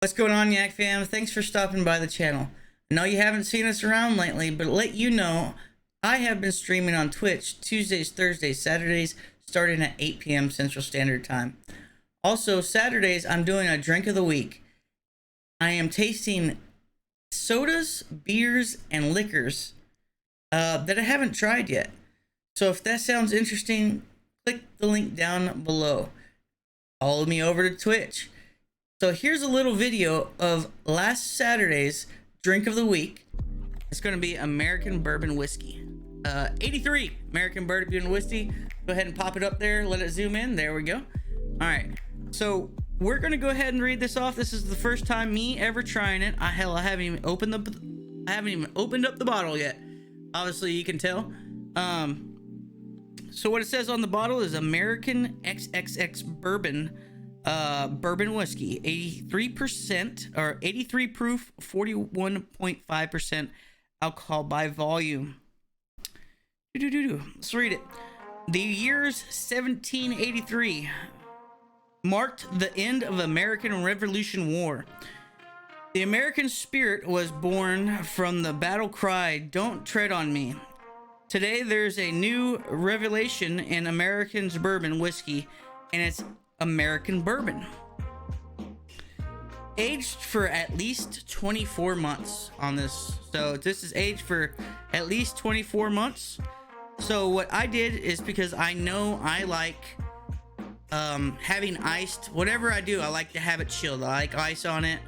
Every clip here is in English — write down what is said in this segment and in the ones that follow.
What's going on, Yak fam? Thanks for stopping by the channel. I know you haven't seen us around lately, but to let you know, I have been streaming on Twitch Tuesdays, Thursdays, Saturdays, starting at 8 p.m. Central Standard Time. Also, Saturdays, I'm doing a drink of the week. I am tasting sodas, beers, and liquors that I haven't tried yet. So if that sounds interesting, click the link down below. Follow me over to Twitch. So here's a little video of last Saturday's drink of the week. It's going to be American bourbon whiskey. 83 American bourbon whiskey. Go ahead and pop it up there. Let it zoom in. There we go. All right. So we're going to go ahead and read this off. This is the first time me ever trying it. I haven't even opened up the bottle yet. Obviously, you can tell. So what it says on the bottle is American XXX bourbon. Bourbon whiskey, 83% or 83 proof, 41.5% alcohol by volume. Let's read it. The years 1783 marked the end of the American Revolution War. The American spirit was born from the battle cry, "Don't tread on me." Today there's a new revelation in American's bourbon whiskey, and it's American bourbon, aged for at least 24 months on this. So this is aged for at least 24 months. So what I did is, because I know I like having iced, whatever I do, I like to have it chilled. I like ice on it.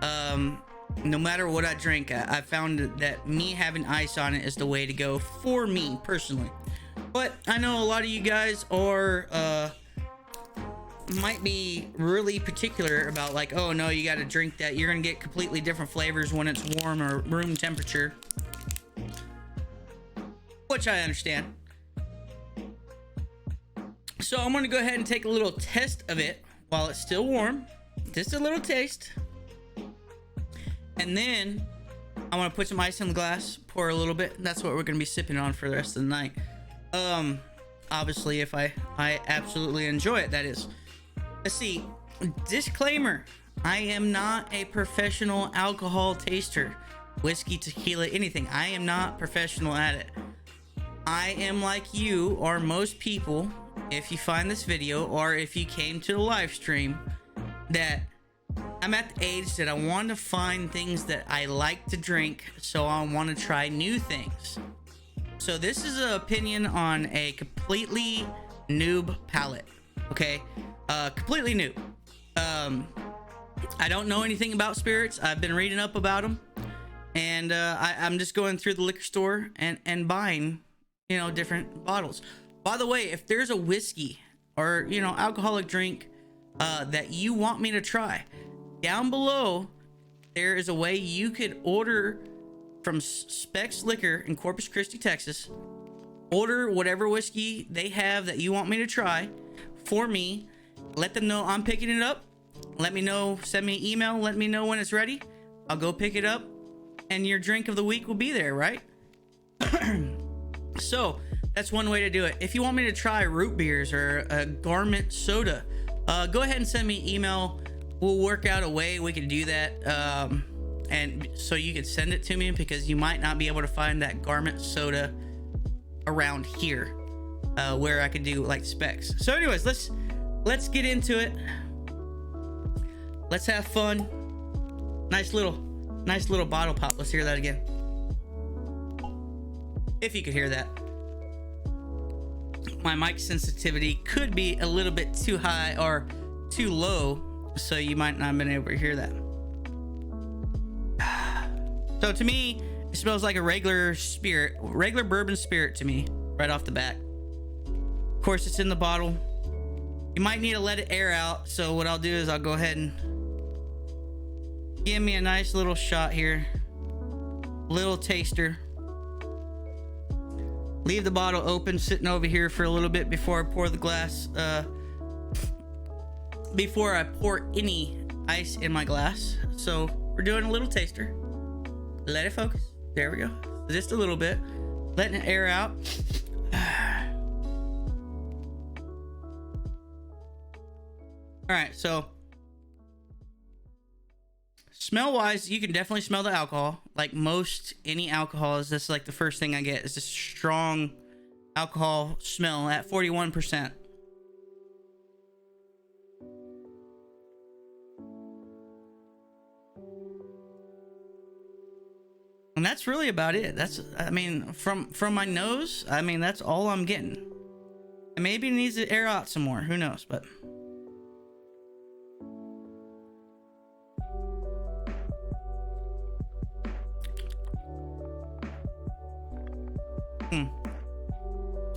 No matter what I drink, I found that me having ice on it is the way to go for me personally. But I know a lot of you guys are might be really particular about, like, oh no, you got to drink that, you're gonna get completely different flavors when it's warm or room temperature, which I understand. So I'm gonna go ahead and take a little test of it while it's still warm, just a little taste, and then I want to put some ice in the glass, pour a little bit, and that's what we're gonna be sipping on for the rest of the night. Obviously if I absolutely enjoy it, that is. Let's see. Disclaimer: I am not a professional alcohol taster. Whiskey, tequila, anything. I am not professional at it. I am like you or most people, if you find this video or if you came to the live stream, that I'm at the age that I want to find things that I like to drink, so I want to try new things. So this is an opinion on a completely noob palate. Okay, completely new. I don't know anything about spirits. I've been reading up about them, and I'm just going through the liquor store and buying, different bottles. By the way, if there's a whiskey or alcoholic drink that you want me to try, down below there is a way you could order from Specs Liquor in Corpus Christi, Texas. Order whatever whiskey they have that you want me to try for me. Let them know I'm picking it up. Let me know, send me an email, let me know when it's ready. I'll go pick it up, and your drink of the week will be there, right? So that's one way to do it. If you want me to try root beers or a garment soda, go ahead and send me an email. We'll work out a way we can do that, and so you can send it to me, because you might not be able to find that garment soda around here, where I could do like specs. So anyways, let's get into it. Let's have fun. Nice little bottle pop. Let's hear that again, if you could hear that. My mic sensitivity could be a little bit too high or too low, so you might not have been able to hear that. So to me, it smells like a regular bourbon spirit to me, right off the bat. Of course, it's in the bottle. You might need to let it air out, so what I'll do is I'll go ahead and give me a nice little shot here. Little taster. Leave the bottle open, sitting over here for a little bit before I pour the glass, before I pour any ice in my glass. So we're doing a little taster. Let it focus. There we go. Just a little bit. Letting it air out. All right, so Smell wise, you can definitely smell the alcohol. Like most any alcohol is this like the first thing I get is this strong alcohol smell at 41%. And that's really about it. That's, I mean, from my nose, I mean, that's all I'm getting. And maybe it needs to air out some more. Who knows? But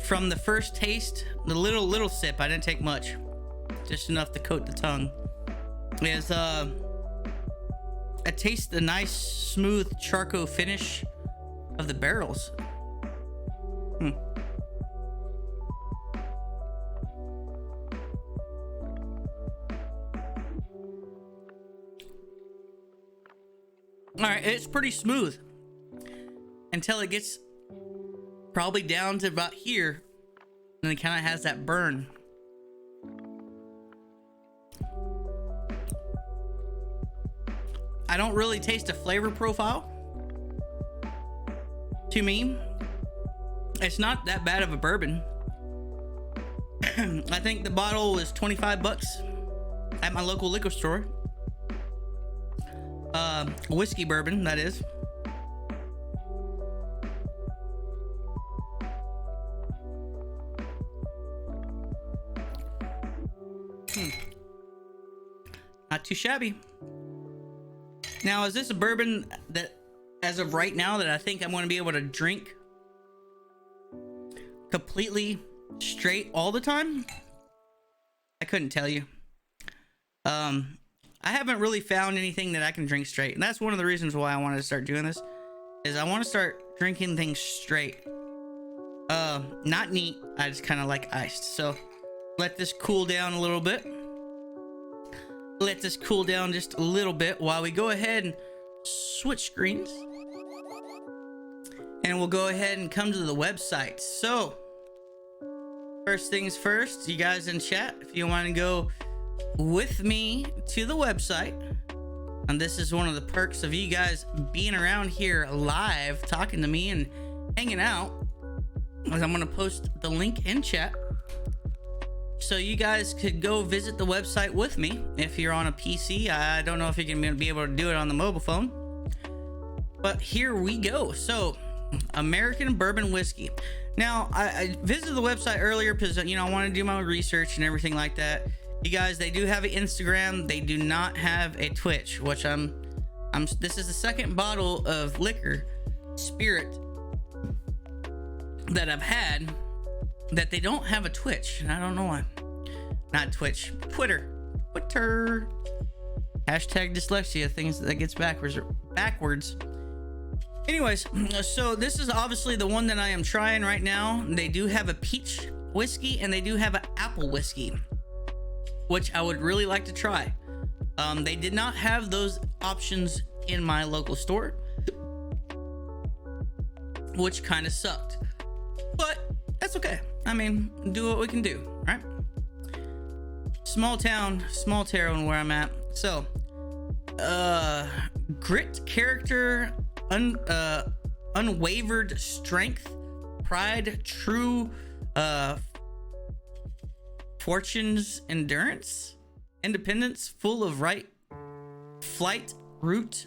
from the first taste, the little sip, I didn't take much, just enough to coat the tongue, is I taste the nice smooth charcoal finish of the barrels. All right, it's pretty smooth until it gets probably down to about here, and it kind of has that burn. I don't really taste a flavor profile. To me, it's not that bad of a bourbon. I think the bottle was 25 bucks at my local liquor store. Whiskey bourbon, that is. Not too shabby. Now, is this a bourbon that, as of right now, that I think I'm going to be able to drink completely straight all the time? I couldn't tell you. I haven't really found anything that I can drink straight, and that's one of the reasons why I wanted to start doing this. Is I want to start drinking things straight. Not neat. I just kind of like iced. So let this cool down a little bit. Let this cool down just a little bit while we go ahead and switch screens. And we'll go ahead and come to the website. So, first things first, you guys in chat, if you want to go with me to the website, and this is one of the perks of you guys being around here live, talking to me and hanging out, is I'm going to post the link in chat. So you guys could go visit the website with me if you're on a PC. I don't know if you're going to be able to do it on the mobile phone. But here we go. So, American Bourbon Whiskey. Now, I visited the website earlier because, you know, I want to do my own research and everything like that. You guys, they do have an Instagram. They do not have a Twitch, which this is the second bottle of liquor, spirit, that I've had that they don't have a Twitch, and I don't know why. Not Twitch, Twitter. Hashtag dyslexia, things that gets backwards. Anyways, so this is obviously the one that I am trying right now. They do have a peach whiskey and they do have an apple whiskey, which I would really like to try. They did not have those options in my local store, which kind of sucked, but that's okay. I mean, do what we can do, right? Small town, small town where I'm at. So, grit, character, unwavered strength, pride, true, fortunes, endurance, independence, full of right, flight, root,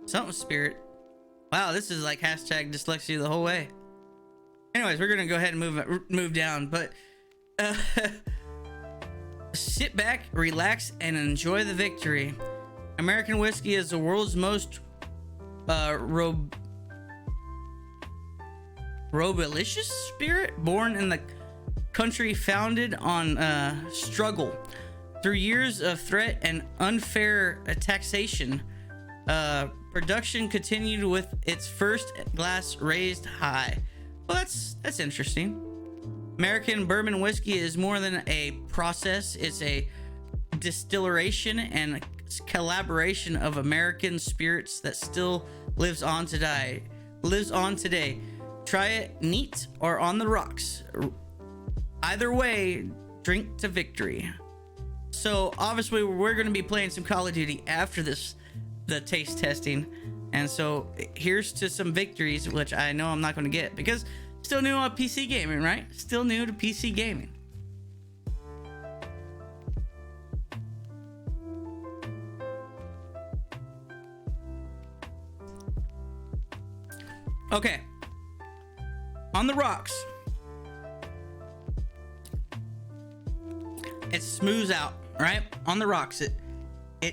something spirit. Wow, this is like hashtag dyslexia the whole way. Anyways, we're gonna go ahead and move down, but sit back, relax, and enjoy the victory. American whiskey is the world's most robulicious spirit, born in the country, founded on struggle through years of threat and unfair taxation. Production continued with its first glass raised high. Well, that's interesting. American bourbon whiskey is more than a process. It's a distillation and collaboration of American spirits that still lives on today. Try it neat or on the rocks. Either way, drink to victory. So obviously we're going to be playing some Call of Duty after the taste testing. And so here's to some victories, which I know I'm not going to get because still new on PC gaming, right? Still new to PC gaming. Okay. On the rocks. It smooths out, right? On the rocks, it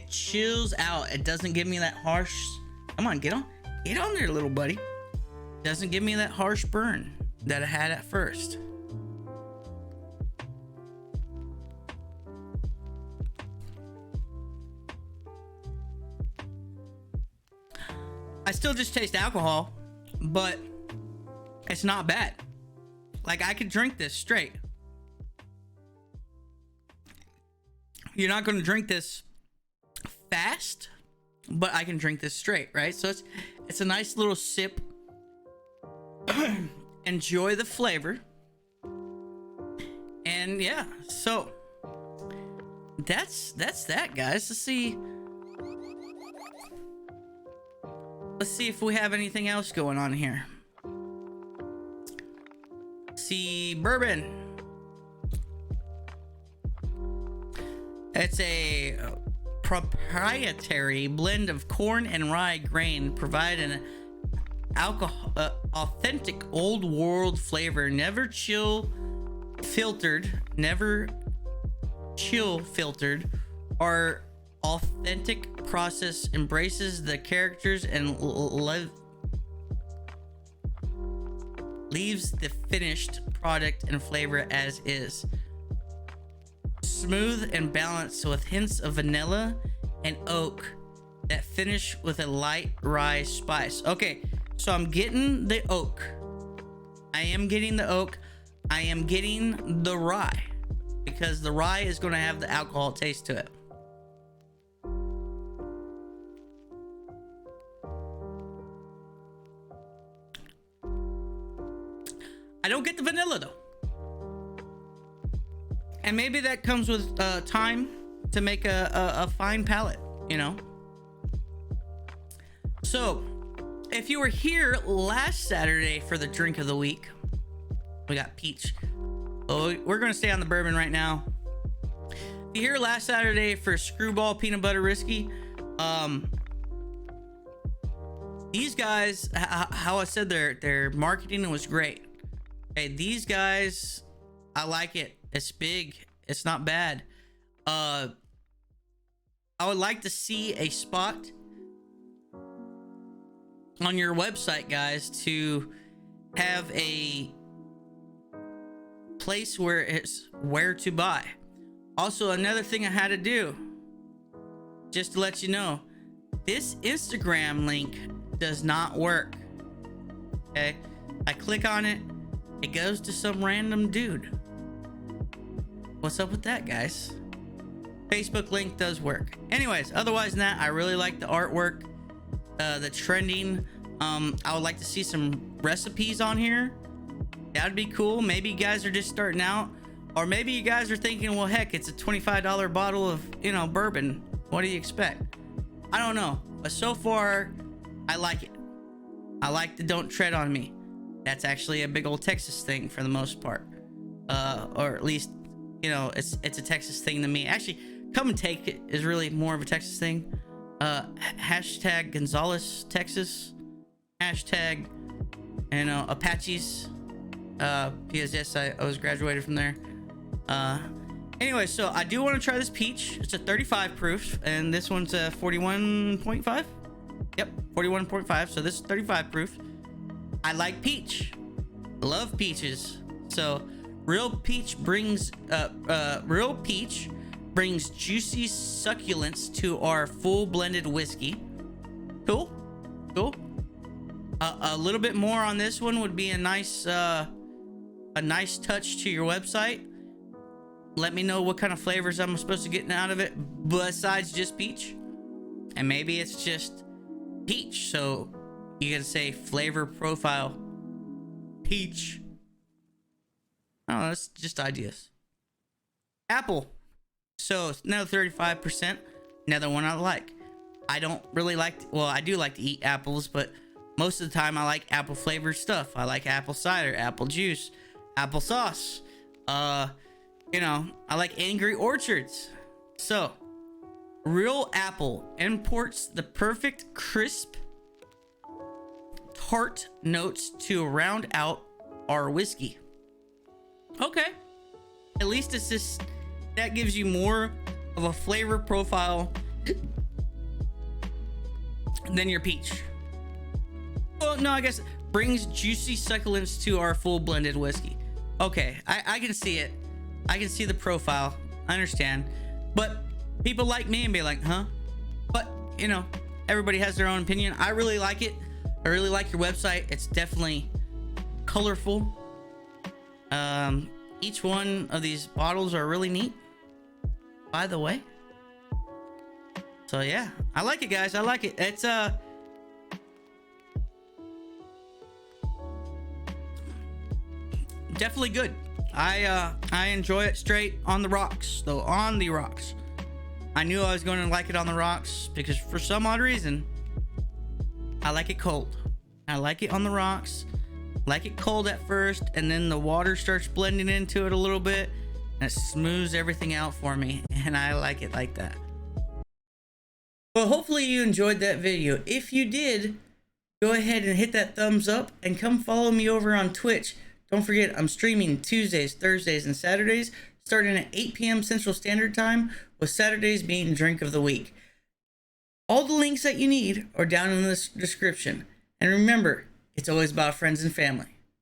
chills out. It doesn't give me that harsh. Come on, get on there, little buddy. Doesn't give me that harsh burn that I had at first. I still just taste alcohol, but it's not bad. Like, I could drink this straight. You're not going to drink this fast, but I can drink this straight, right? So it's a nice little sip. Enjoy the flavor. And yeah, so that's that, guys. Let's see if we have anything else going on here. See, bourbon. It's a proprietary blend of corn and rye grain, provide an authentic old world flavor, never chill filtered, or authentic process, embraces the characters and leaves the finished product and flavor as is. Smooth and balanced with hints of vanilla and oak that finish with a light rye spice. Okay, so I'm getting the oak. I am getting the oak. I am getting the rye because the rye is going to have the alcohol taste to it. I don't get the vanilla though. And maybe that comes with time to make a fine palate, you know? So, if you were here last Saturday for the drink of the week, we got peach. Oh, we're going to stay on the bourbon right now. If you're here last Saturday for Screwball Peanut Butter Whiskey, these guys, how I said their marketing was great. Okay, these guys, I like it. It's big. It's not bad. I would like to see a spot on your website, guys, to have a place where it's where to buy. Also, another thing I had to do, just to let you know, this Instagram link does not work. Okay, I click on it, it goes to some random dude. What's up with that, guys? Facebook link does work. Anyways, otherwise than that, I really like the artwork, the trending. I would like to see some recipes on here. That'd be cool. Maybe you guys are just starting out, or maybe you guys are thinking, well, heck, it's a $25 bottle of, you know, bourbon. What do you expect? I don't know, but so far, I like it. I like the "Don't Tread on Me." That's actually a big old Texas thing for the most part, or at least, you know, it's a Texas thing to me. Actually, "Come and Take It" is really more of a Texas thing. Hashtag Gonzales, Texas. Hashtag, you know, Apaches. Because yes, I was graduated from there. Anyway, so I do want to try this peach. It's a 35 proof, and this one's a 41.5. Yep, 41.5. So this is 35 proof. I like peach. Love peaches. So real peach brings juicy succulence to our full blended whiskey. Cool. A little bit more on this one would be a nice touch to your website. Let me know what kind of flavors I'm supposed to get out of it besides just peach. And maybe it's just peach, so you gotta say flavor profile peach. I don't know, that's just ideas. Apple. So another 35%. Another one I like. I don't really like, well, I do like to eat apples, but most of the time I like apple flavored stuff. I like apple cider, apple juice, applesauce. You know, I like Angry Orchards. So, Real Apple imports the perfect crisp, tart notes to round out our whiskey. Okay. At least it's just, that gives you more of a flavor profile than your peach. Well, no, I guess brings juicy succulence to our full blended whiskey. Okay, I can see it. I can see the profile. I understand. But people like me and be like, huh? But, you know, everybody has their own opinion. I really like it. I really like your website. It's definitely colorful. Each one of these bottles are really neat, by the way. So yeah, I like it, guys. I like it. It's definitely good. I enjoy it straight on the rocks, though. On the rocks. I knew I was going to like it on the rocks because for some odd reason, I like it cold. I like it on the rocks. Like it cold at first, and then the water starts blending into it a little bit, and it smooths everything out for me, and I like it like that. Well, hopefully you enjoyed that video. If you did, go ahead and hit that thumbs up and come follow me over on Twitch. Don't forget, I'm streaming Tuesdays, Thursdays, and Saturdays starting at 8 p.m. Central Standard Time, with Saturdays being Drink of the Week. All the links that you need are down in the description. And remember, it's always about friends and family.